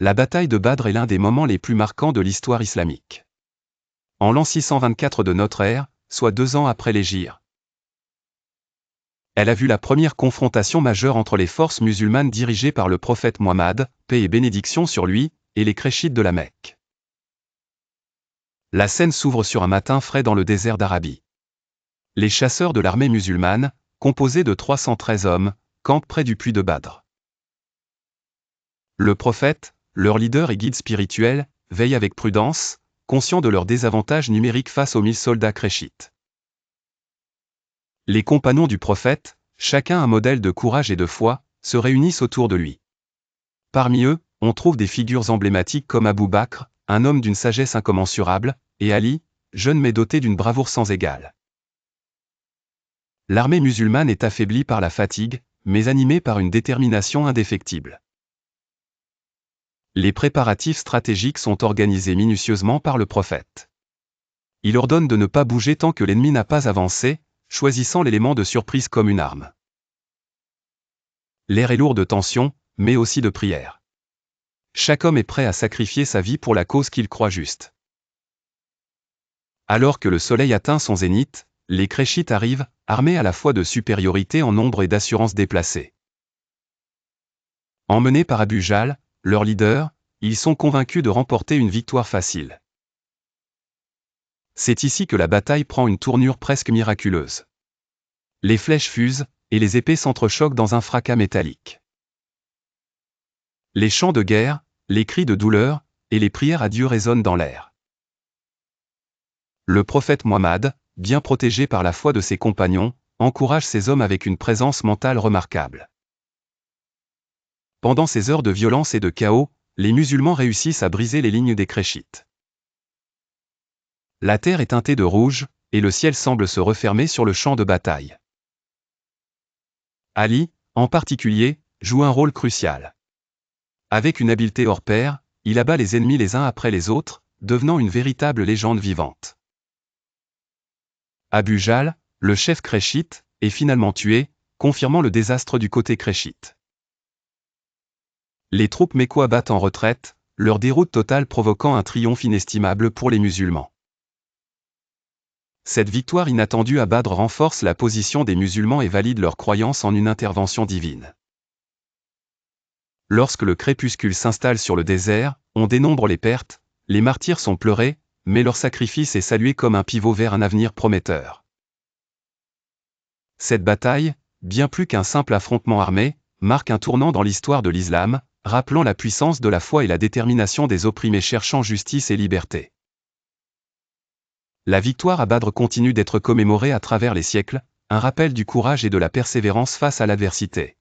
la bataille de Badr est l'un des moments les plus marquants de l'histoire islamique. En l'an 624 de notre ère, soit 2 ans après l'hégire, elle a vu la première confrontation majeure entre les forces musulmanes dirigées par le prophète Muhammad, paix et bénédiction sur lui, et les Khréchites de la Mecque. La scène s'ouvre sur un matin frais dans le désert d'Arabie. Les chasseurs de l'armée musulmane, composés de 313 hommes, campent près du puits de Badr. Le prophète, leur leader et guide spirituel, veille avec prudence, conscient de leur désavantage numérique face aux 1000 soldats Khréchites. Les compagnons du prophète, chacun un modèle de courage et de foi, se réunissent autour de lui. Parmi eux, on trouve des figures emblématiques comme Abou Bakr, un homme d'une sagesse incommensurable, et Ali, jeune mais doté d'une bravoure sans égale. L'armée musulmane est affaiblie par la fatigue, mais animée par une détermination indéfectible. Les préparatifs stratégiques sont organisés minutieusement par le prophète. Il ordonne de ne pas bouger tant que l'ennemi n'a pas avancé, choisissant l'élément de surprise comme une arme. L'air est lourd de tension, mais aussi de prière. Chaque homme est prêt à sacrifier sa vie pour la cause qu'il croit juste. Alors que le soleil atteint son zénith, les Khréchites arrivent, armés à la fois de supériorité en nombre et d'assurance déplacée. Emmenés par Abu Jahl, leur leader, ils sont convaincus de remporter une victoire facile. C'est ici que la bataille prend une tournure presque miraculeuse. Les flèches fusent, et les épées s'entrechoquent dans un fracas métallique. Les chants de guerre, les cris de douleur, et les prières à Dieu résonnent dans l'air. Le prophète Muhammad, bien protégé par la foi de ses compagnons, encourage ses hommes avec une présence mentale remarquable. Pendant ces heures de violence et de chaos, les musulmans réussissent à briser les lignes des Khréchites. La terre est teintée de rouge, et le ciel semble se refermer sur le champ de bataille. Ali, en particulier, joue un rôle crucial. Avec une habileté hors pair, il abat les ennemis les uns après les autres, devenant une véritable légende vivante. Abu Jahl, le chef Khréchite, est finalement tué, confirmant le désastre du côté Khréchite. Les troupes mécois battent en retraite, leur déroute totale provoquant un triomphe inestimable pour les musulmans. Cette victoire inattendue à Badr renforce la position des musulmans et valide leur croyance en une intervention divine. Lorsque le crépuscule s'installe sur le désert, on dénombre les pertes, les martyrs sont pleurés, mais leur sacrifice est salué comme un pivot vers un avenir prometteur. Cette bataille, bien plus qu'un simple affrontement armé, marque un tournant dans l'histoire de l'islam, rappelant la puissance de la foi et la détermination des opprimés cherchant justice et liberté. La victoire à Badr continue d'être commémorée à travers les siècles, un rappel du courage et de la persévérance face à l'adversité.